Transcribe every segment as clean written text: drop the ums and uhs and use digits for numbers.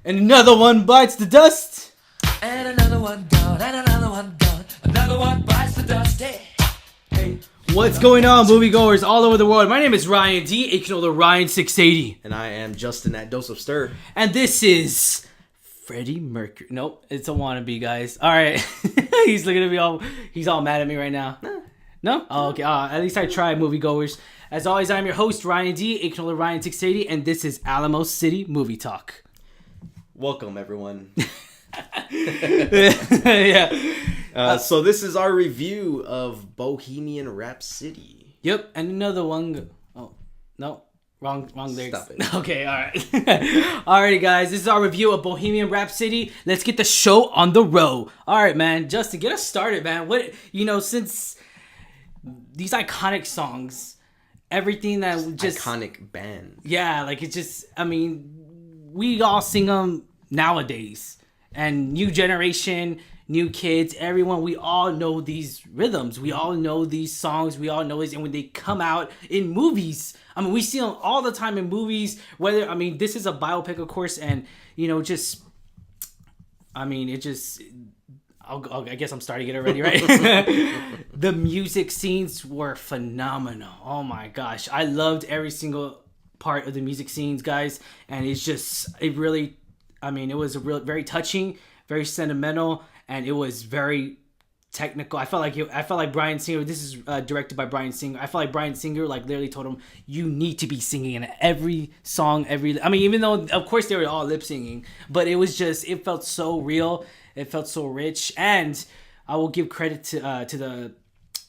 And another one bites the dust. And another one gone, and another one gone. Another one bites the dust. Hey. What's going on, moviegoers all over the world? My name is Ryan D, aka the Ryan 680. And I am Justin at Dose of Stir. And this is Freddie Mercury. Nope, it's a wannabe, guys. All right. He's looking at me he's all mad at me right now. No? Oh, okay. At least I tried, moviegoers. As always, I'm your host, Ryan D, aka the Ryan 680, and this is Alamo City Movie Talk. Welcome, everyone. Yeah. So this is our review of Bohemian Rhapsody. Yep, and another one. Oh, no. Wrong lyrics. Stop it. Okay, alright. Alrighty, guys. This is our review of Bohemian Rhapsody. Let's get the show on the road. Alright, man. Justin, get us started, man. Since these iconic songs, everything that just... Iconic band. Yeah, we all sing them nowadays. And new generation, new kids, everyone, we all know these rhythms. We all know these songs. We all know these. And when they come out in movies, we see them all the time in movies. This is a biopic, of course. And, I guess I'm starting it already, right? The music scenes were phenomenal. Oh my gosh. I loved every single part of the music scenes, guys. And it was very touching, very sentimental, and it was very technical. I felt like Bryan Singer. This is directed by Bryan Singer. I felt like Bryan Singer literally told him, "You need to be singing in every song, even though of course they were all lip singing, but it felt so real. It felt so rich, and I will give credit to the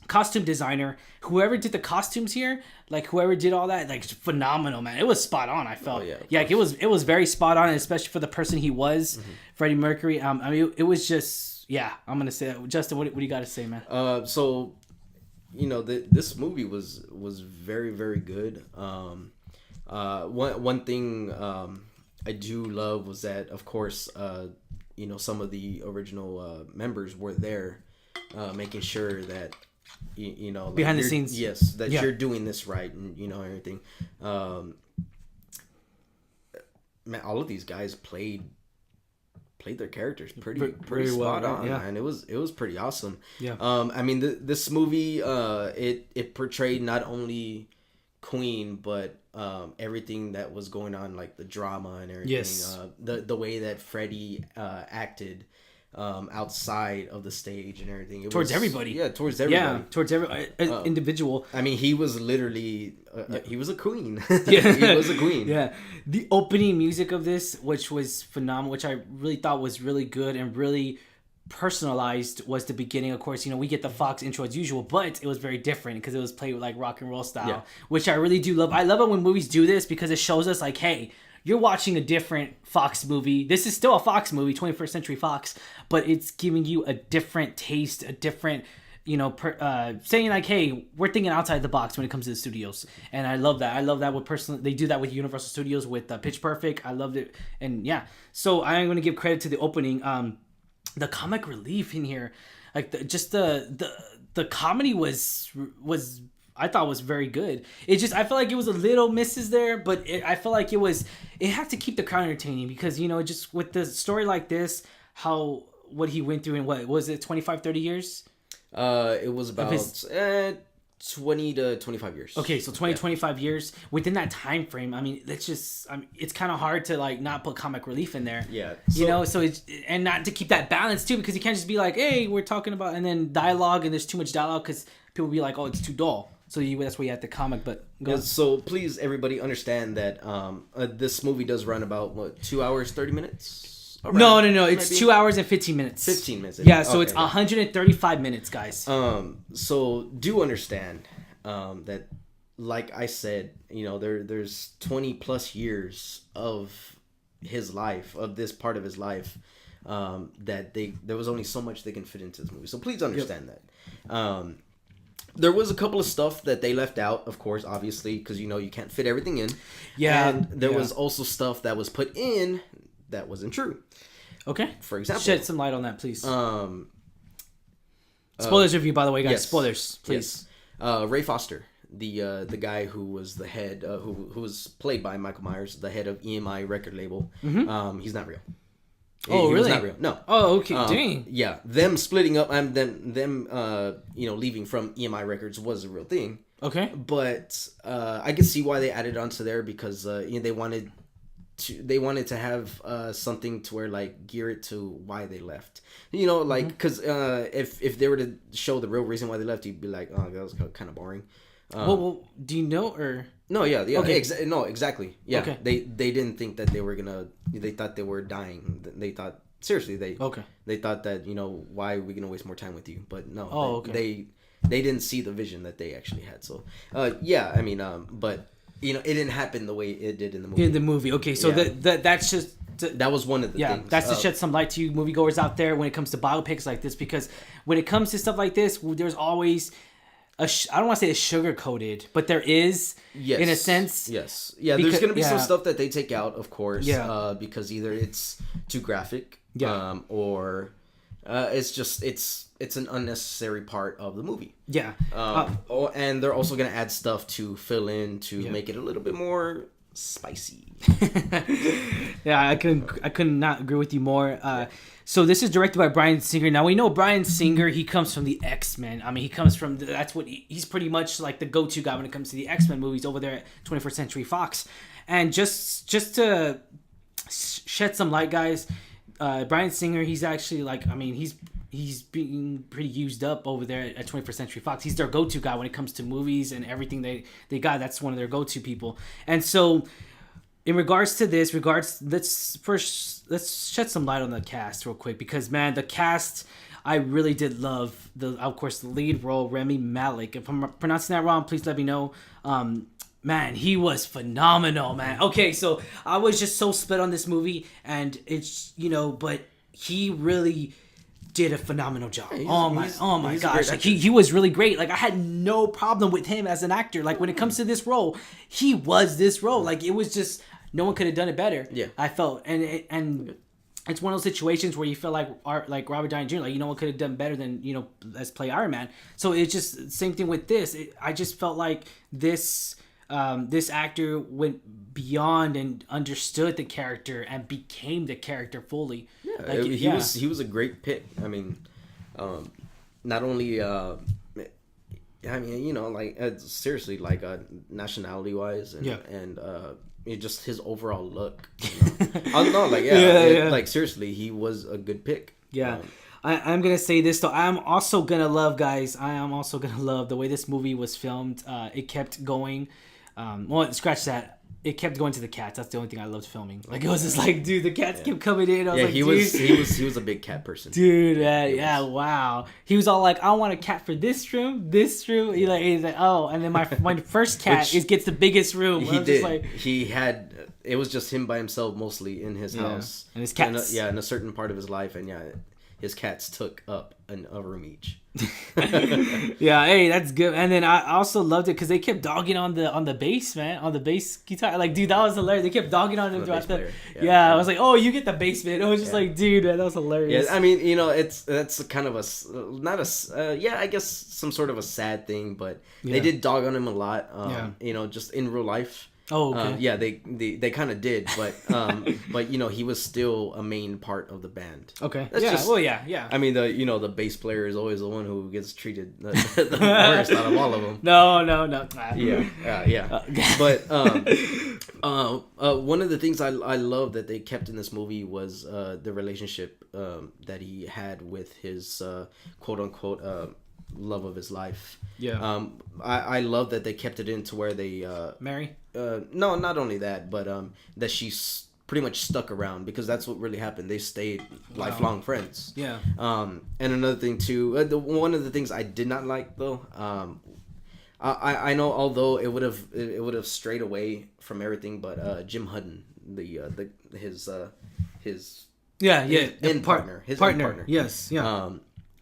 costume designer, whoever did the costumes here, whoever did all that, phenomenal, man. It was spot on. I felt, it was very spot on, especially for the person he was, Freddie Mercury. It was just, I'm gonna say that. Justin, what do you got to say, man? This movie was very, very good. One thing I do love was that, of course, some of the original members were there, making sure that. Behind the scenes, yes, that you're doing this right, and everything. Man, all of these guys played their characters pretty spot on, man. It was pretty awesome. This movie it portrayed not only Queen, but everything that was going on, like the drama and everything. Yes. The way that Freddie acted outside of the stage and everything. Towards everybody. Yeah, towards everybody. Yeah, towards every individual. He was literally... he was a queen. Yeah. He was a queen. Yeah. The opening music of this, which was phenomenal, which I really thought was really good and really personalized, was the beginning. Of course, we get the Fox intro as usual, but it was very different because it was played with rock and roll style, which I really do love. I love it when movies do this because it shows us hey, you're watching a different Fox movie. This is still a Fox movie, 21st Century Fox, but it's giving you a different taste, a different, saying hey, we're thinking outside the box when it comes to the studios. And I love that. I love that they do that with Universal Studios with Pitch Perfect. I loved it. And so I'm going to give credit to the opening. The comic relief in here, the comedy was I thought was very good. I felt like it was a little misses there, but I felt like it had to keep the crowd entertaining because, just with the story like this, what he went through in what was it, 25, 30 years? It was about 20 to 25 years. Okay, so 25 years within that time frame. It's kind of hard to not put comic relief in there. Yeah. So it's, and not to keep that balance too, because you can't just be hey, we're talking about, and then dialogue, and there's too much dialogue because people be oh, it's too dull. So that's where you have the comic, but go on. So please, everybody, understand that this movie does run about 2 hours 30 minutes. Around, no. It's maybe? 2 hours and 15 minutes. 15 minutes. Yeah, so it's 135 minutes, guys. So do understand that, like I said, there's 20 plus years of his life, of this part of his life, that there was only so much they can fit into this movie. So please understand that. There was a couple of stuff that they left out, of course, obviously, because you can't fit everything in. Yeah. And there was also stuff that was put in that wasn't true. Okay. For example, shed some light on that, please. Spoilers review, by the way, guys. Yes. Spoilers, please. Yes. Ray Foster, the guy who was the head, who was played by Michael Myers, the head of EMI record label. He's not real. Oh, He really? was not real. No. Oh, okay. Dang. Yeah, them splitting up and them leaving from EMI Records was a real thing. Okay. But I can see why they added onto there because they wanted to have something to where like gear it to why they left. Like because if they were to show the real reason why they left, you'd be like, oh, that was kind of boring. Well, do you know or? No, yeah. Okay. Exactly. Yeah. Okay. They didn't think that they were gonna. They thought they were dying. They thought seriously. They thought that why are we gonna waste more time with you? But no. Oh, okay. They didn't see the vision that they actually had. So, yeah. I mean, but it didn't happen the way it did in the movie. In the movie, okay. So that's just. That was one of the things. That's to shed some light to you moviegoers out there when it comes to biopics like this, because when it comes to stuff like this, there's always. I don't want to say it's sugar coated, but there is, in a sense. Yes. Yeah, there's going to be some stuff that they take out, of course. Yeah. Because either it's too graphic, or it's an unnecessary part of the movie. Yeah. And they're also going to add stuff to fill in to make it a little bit more spicy. Yeah, I could not agree with you more. So this is directed by Bryan Singer. Now we know Bryan Singer. He comes from the X-Men. I mean, he comes from that's what he's pretty much like the go-to guy when it comes to the X-Men movies over there at 21st Century Fox. And just to shed some light, guys, Bryan Singer. He's actually he's being pretty used up over there at 21st Century Fox. He's their go-to guy when it comes to movies and everything they got. That's one of their go-to people. And so, in regards to this, let's shed some light on the cast real quick, because man, the cast, I really did love the lead role, Rami Malek. If I'm pronouncing that wrong, please let me know. Man, he was phenomenal, man. Okay, so I was just so split on this movie, and it's but he really did a phenomenal job. Oh my gosh, like he was really great. Like I had no problem with him as an actor. Like when it comes to this role, he was this role. Like it was just no one could have done it better. Yeah, I felt, and it's one of those situations where you feel like Robert Downey Jr. Like no one could have done better than let's play Iron Man. So it's just same thing with this. I just felt like this actor went beyond and understood the character and became the character fully. Yeah, he was a great pick. I mean, not only seriously, like nationality wise and just his overall look. Like seriously, he was a good pick. Yeah. I'm going to say this, though. I am also going to love the way this movie was filmed. It kept going. Scratch that. It kept going to the cats. That's the only thing I loved filming. Like it was just like, dude, the cats kept coming in. I was like, he was a big cat person. Dude, wow. He was all like, I want a cat for this room. He's like, oh, and then my first cat gets the biggest room. He did. It was just him by himself mostly in his house. And his cats. In a certain part of his life, and his cats took up a room each. Yeah, hey, that's good. And then I also loved it because they kept dogging on the bass, man, on the bass guitar. Like, dude, that was hilarious. They kept dogging on him throughout the. Yeah, I was like, oh, you get the bass, man. It was just like, dude, man, that was hilarious. Yeah, I mean, that's kind of I guess some sort of a sad thing, but they did dog on him a lot. Just in real life. Oh, okay. They kind of did, but he was still a main part of the band. Okay. Yeah. I mean, the bass player is always the one who gets treated the worst out of all of them. No. Yeah. But one of the things I love that they kept in this movie was the relationship that he had with his quote unquote love of his life. Yeah. I love that they kept it in to where they Mary. No, not only that, but that she's pretty much stuck around, because that's what really happened. They stayed lifelong friends. Yeah. And another thing too, one of the things I did not like though, I know although it would have strayed away from everything, but Jim Hutton, his end partner. Yes. Yeah.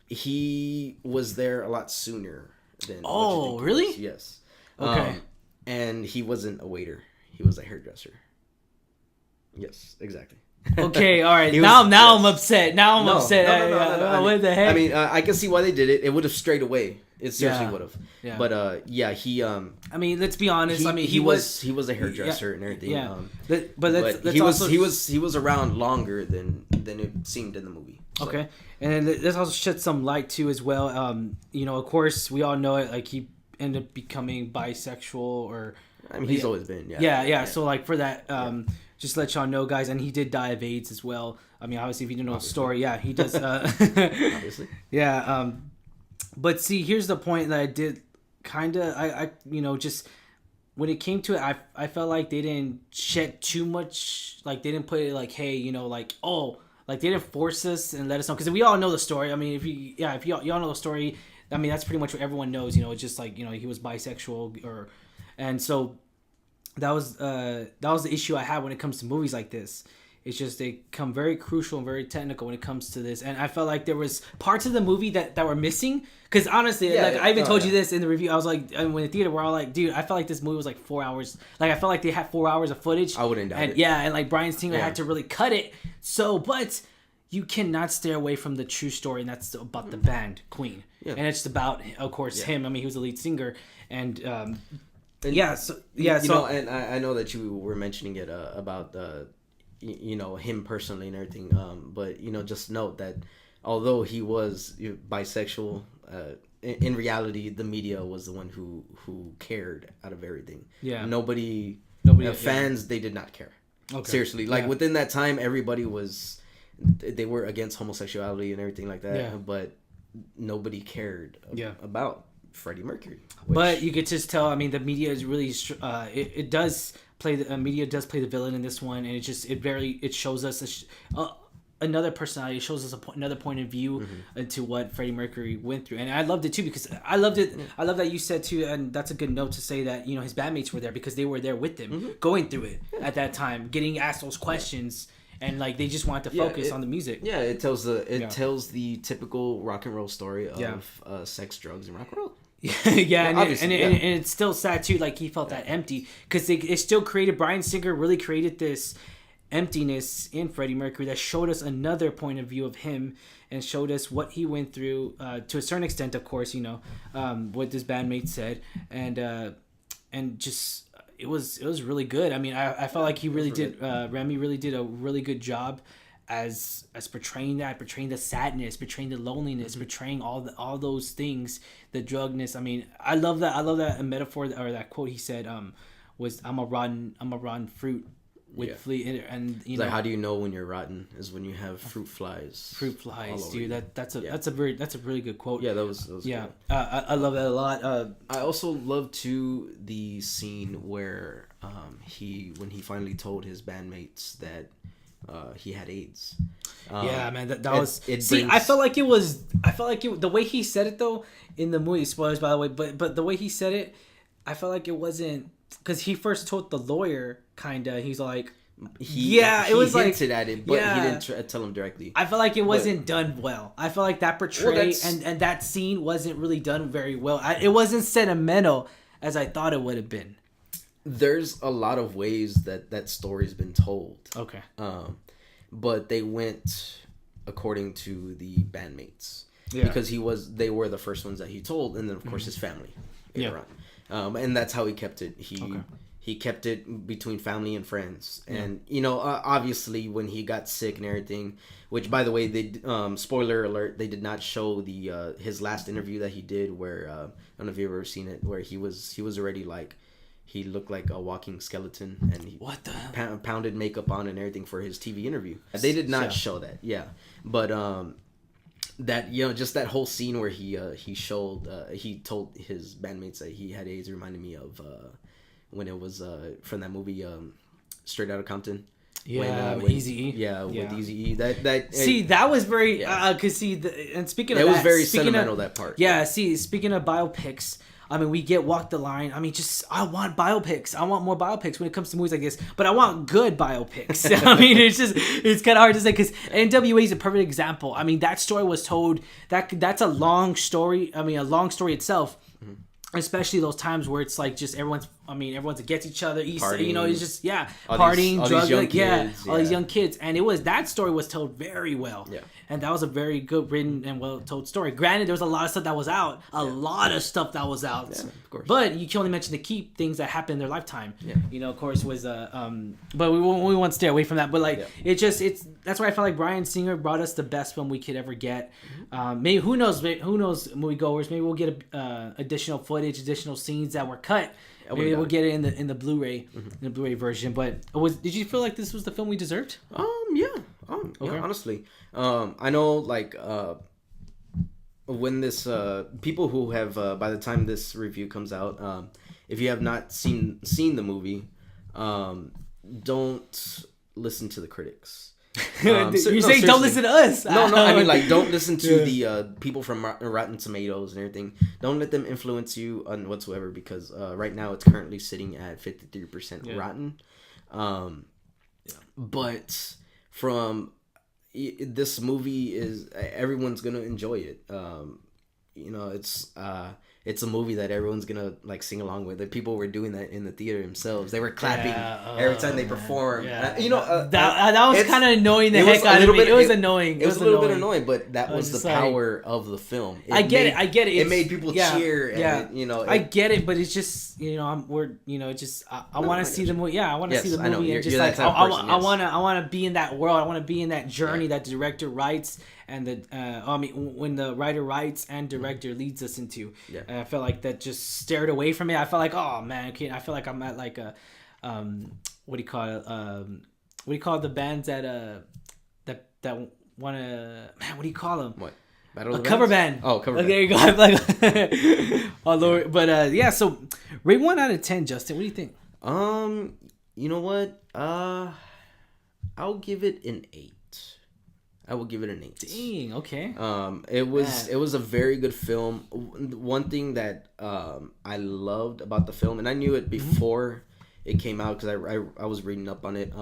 He was there a lot sooner than. Oh, really? Yes. Okay. And he wasn't a waiter. He was a hairdresser. Yes, exactly. Okay, all right. He Now was- I'm yes. upset. Now I'm upset. I mean, What the heck? I mean, I can see why they did it. It would have strayed away. It seriously Yeah. would have. Yeah. But yeah, he I mean, let's be honest. he was a hairdresser and everything. Yeah. But But let's he also, was around longer than it seemed in the movie. So. okay, and then let's also shed some light too as well. You know, of course, we all know it. Like he ended up becoming bisexual, or I mean, he's always been. yeah. So like for that, just to let y'all know, guys, and he did die of AIDS as well. I mean, obviously, if you didn't know the story, yeah, he does. Obviously. Yeah. But see, here's the point that I did kind of, I you know, just when it came to it, I felt like they didn't shed too much. Like they didn't put it like, hey, you know, like, oh, like they didn't force us and let us know, because we all know the story. I mean, if y'all know the story, I mean, that's pretty much what everyone knows. You know, it's just like, you know, he was bisexual, and so that was the issue I had when it comes to movies like this. It's just they come very crucial and very technical when it comes to this, and I felt like there was parts of the movie that were missing. Because honestly, I even told you this in the review. I was like, when the theater, we're all like, dude, I felt like this movie was like 4 hours. Like I felt like they had 4 hours of footage. I wouldn't doubt and it. Yeah, and like Brian Singer had to really cut it. So, but you cannot stay away from the true story, and that's about the band Queen, and it's about, of course, him. I mean, he was the lead singer, and yeah, so yeah, you so know, and I know that you were mentioning it about you know, him personally and everything. But you know, just note that although he was bisexual, in reality, the media was the one who cared out of everything. Yeah. Nobody fans, they did not care. Okay. Seriously, like within that time, everybody they were against homosexuality and everything like that. Yeah. But nobody cared about Freddie Mercury. But you could just tell. I mean, the media is really. It does play. The media does play the villain in this one, and it shows us another personality. It shows us another point of view into what Freddie Mercury went through, and I loved it too, because I loved it. I love that you said too, and that's a good note to say that, you know, his bandmates were there because they were there with him, going through it at that time, getting asked those questions. And like they just wanted to focus on the music. Yeah, it tells the typical rock and roll story of sex, drugs, and rock and roll. And it's still sad too. Like he felt that empty, because it still created. Bryan Singer really created this emptiness in Freddie Mercury that showed us another point of view of him, and showed us what he went through to a certain extent. Of course, you know what his bandmates said, and just. It was really good. I mean, I felt like he really did. Remy really did a really good job as portraying the sadness, portraying the loneliness, portraying all those things, the drugness. I mean, I love that metaphor, or that quote he said. Was I'm a rotten fruit with flea, and you know, like, how do you know when you're rotten? Is when you have fruit flies. Fruit flies, dude. That's a really good quote. Yeah, that was yeah. I love that a lot. I also love too the scene where when he finally told his bandmates that he had AIDS. Yeah, man, that was. I felt like the way he said it though in the movie. Spoilers, by the way, but the way he said it, I felt like it wasn't, because he first told the lawyer, kinda. He's like, he hinted at it, but he didn't tell him directly. I felt like it wasn't done well. I felt like that portray and that scene wasn't really done very well. It wasn't sentimental as I thought it would have been. There's a lot of ways that story's been told. Okay. But they went according to the bandmates. Yeah. Because they were the first ones that he told, and then of course his family later on. And that's how he kept it. He kept it between family and friends. And you know, obviously when he got sick and everything, which by the way, they spoiler alert, they did not show the his last interview that he did, where I don't know if you've ever seen it, where he was already like, he looked like a walking skeleton, and he pounded makeup on and everything for his TV interview. They did not show that, but that, you know, just that whole scene where he told his bandmates that he had AIDS reminded me of when it was from that movie Straight Outta Compton. Yeah, with Eazy-E. Yeah, with Eazy-E. That was very and speaking of it that, was very sentimental, that part. Yeah, speaking of biopics, I mean, we get Walk the Line. I mean, I want biopics. I want more biopics when it comes to movies like this. But I want good biopics. I mean, it's kind of hard to say, because NWA is a perfect example. I mean, that story was told. That's a long story. I mean, a long story itself. Mm-hmm. Especially those times where it's like just everyone's I mean, everyone's against each other. It's Partying. just All partying, these drugs, young kids, all these young kids, and that story was told very well. Yeah. And that was a very good written and well told story. Granted, there was a lot of stuff that was out, lot of stuff that was out. Yeah, of course. But you can only mention the key things that happened in their lifetime. Yeah. Of course, was but we won't stay away from that. But like, it's that's why I felt like Bryan Singer brought us the best film we could ever get. Maybe who knows, moviegoers, maybe we'll get additional footage, additional scenes that were cut. Maybe we'll get it in the Blu-ray, in the Blu-ray version. But did you feel like this was the film we deserved? Yeah. Yeah, honestly. I know, like, when this people who have by the time this review comes out, if you have not seen the movie, don't listen to the critics. You're saying don't listen to us. No, I mean, like, don't listen to the people from Rotten Tomatoes and everything. Don't let them influence you on whatsoever, because right now it's currently sitting at 53% rotten. But from this movie is everyone's gonna enjoy it. It's a movie that everyone's gonna like sing along with. The people were doing that in the theater themselves. They were clapping every time they performed. That was kind of annoying the heck out of me. It was annoying. It was a little bit annoying, but that was the power of the film. I get it. It made people cheer. And I get it, but it's just I want to see the movie. Yeah, I want to see the movie, and just like I want to be in that world. I want to be in that journey that the director writes. And when the writer writes and director leads us into, and I felt like that just stared away from it. I felt like, oh man, okay. I feel like I'm at like a, what do you call it? What do you call the bands that want to? Man, what do you call them? What? A cover band. Oh, cover band. There you go. I'm like, oh Lord, but So rate 1 out of 10, Justin. What do you think? You know what? I'll give it an 8. I will give it an 8. Dang, okay. It was a very good film. One thing that I loved about the film, and I knew it before it came out because I was reading up on it.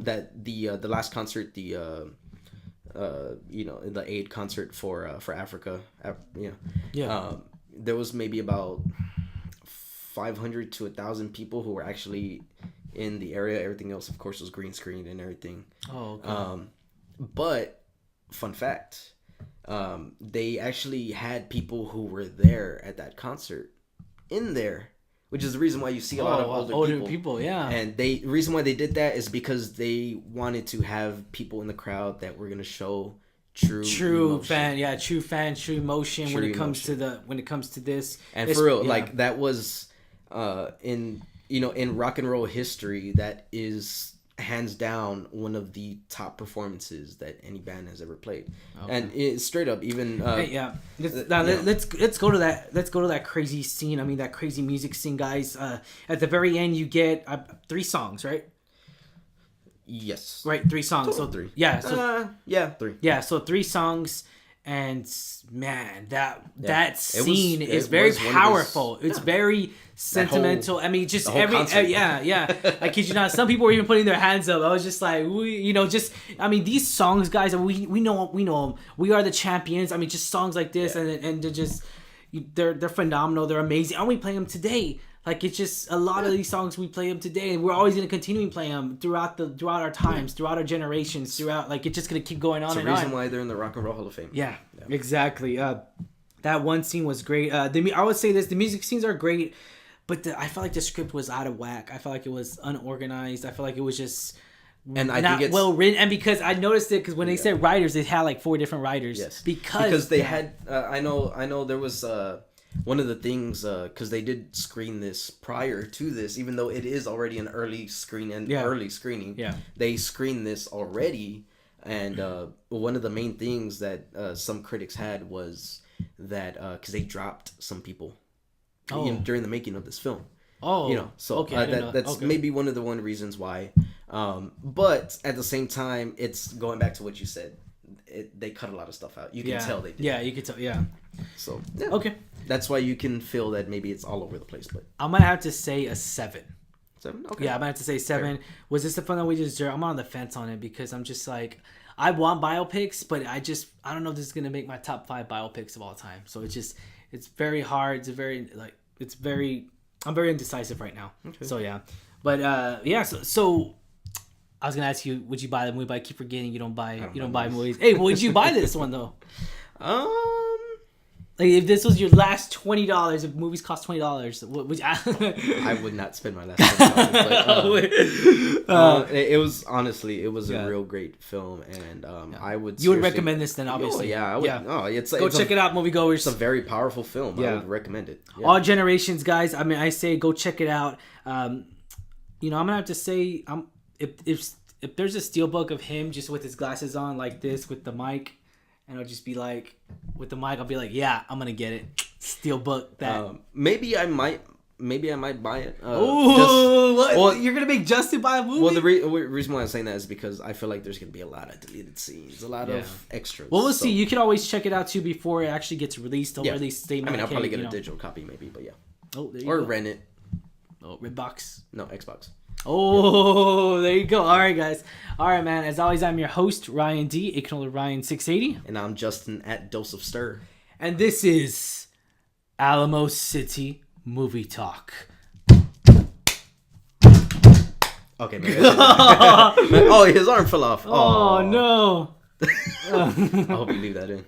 That the last concert, the aid concert for Africa, there was maybe about 500 to 1,000 people who were actually in the area. Everything else, of course, was green screened and everything. Oh, okay. But fun fact, they actually had people who were there at that concert in there, which is the reason why you see a lot of older people. Yeah. And the reason why they did that is because they wanted to have people in the crowd that were going to show true emotion. True emotion when it comes to this. And for real, like that was in rock and roll history, that is hands down one of the top performances that any band has ever played. Okay. And it's straight up even let's go to that crazy scene. I mean, that crazy music scene, guys. At the very end you get 3 songs, right? Yes. Right, 3 songs. So 3. Yeah, so 3. Yeah, so 3 songs. And man, that scene is very powerful. It's very sentimental. I mean, just every I kid you not. Some people were even putting their hands up. I was just like, these songs, guys. We know them. We Are the Champions. I mean, just songs like this, and they're just they're phenomenal. They're amazing. Aren't we playing them today? Like, it's just a lot of these songs we play them today, and we're always going to continue playing them throughout our times, throughout our generations, like it's just going to keep going on and on. It's the reason why they're in the Rock and Roll Hall of Fame. Yeah. Exactly. That one scene was great. I would say this: the music scenes are great, but I felt like the script was out of whack. I felt like it was unorganized. I felt like it was just not well written. And because I noticed it, because when they said writers, they had like 4 different writers. Yes. Because they had. I know there was. One of the things, because they did screen this prior to this, even though it is already an early screening, they screened this already. And one of the main things that some critics had was that because they dropped some people during the making of this film. That's maybe one of the reasons why. But at the same time, it's going back to what you said. They cut a lot of stuff out. You can tell they did. Yeah, you can tell. Yeah. So okay. That's why you can feel that maybe it's all over the place. But I'm gonna have to say a 7. 7? Okay. Yeah, I'm gonna have to say 7. Fair. Was this the fun that we deserve? I'm on the fence on it because I'm just like, I want biopics, but I don't know if this is gonna make my top 5 biopics of all time. So it's very hard. It's very I'm very indecisive right now. Okay. So yeah, but yeah. So I was gonna ask you, would you buy the movie? But I keep forgetting you don't buy movies. Hey, would you buy this one though? Like if this was your last $20, if movies cost $20, what would you... I would not spend my last $20. But, it was honestly, it was a real great film, and I would. You would recommend this then, obviously. Oh, yeah, I would. Yeah. Oh, go check it out, moviegoers. It's a very powerful film. Yeah. I would recommend it. Yeah. All generations, guys. I mean, I say go check it out. I'm gonna have to say, if there's a steelbook of him just with his glasses on like this with the mic. And it'll just be like, with the mic, I'll be like, yeah, I'm gonna get it. Steelbook that. Maybe I might buy it. What? Well, you're gonna make Justin buy a movie? Well, the reason why I'm saying that is because I feel like there's gonna be a lot of deleted scenes, a lot of extras. Well, we'll see. You can always check it out too before it actually gets released. Or at least they. I mean, I'll probably get a digital copy, maybe, but yeah. Oh, there you or go. Rent it. Oh, Redbox. No, Xbox. Oh, there you go. All right, guys. All right, man. As always, I'm your host, Ryan D. aka Ryan680. And I'm Justin at Dose of Stir. And this is Alamo City Movie Talk. Okay, maybe. Oh, his arm fell off. Oh no. I hope you leave that in.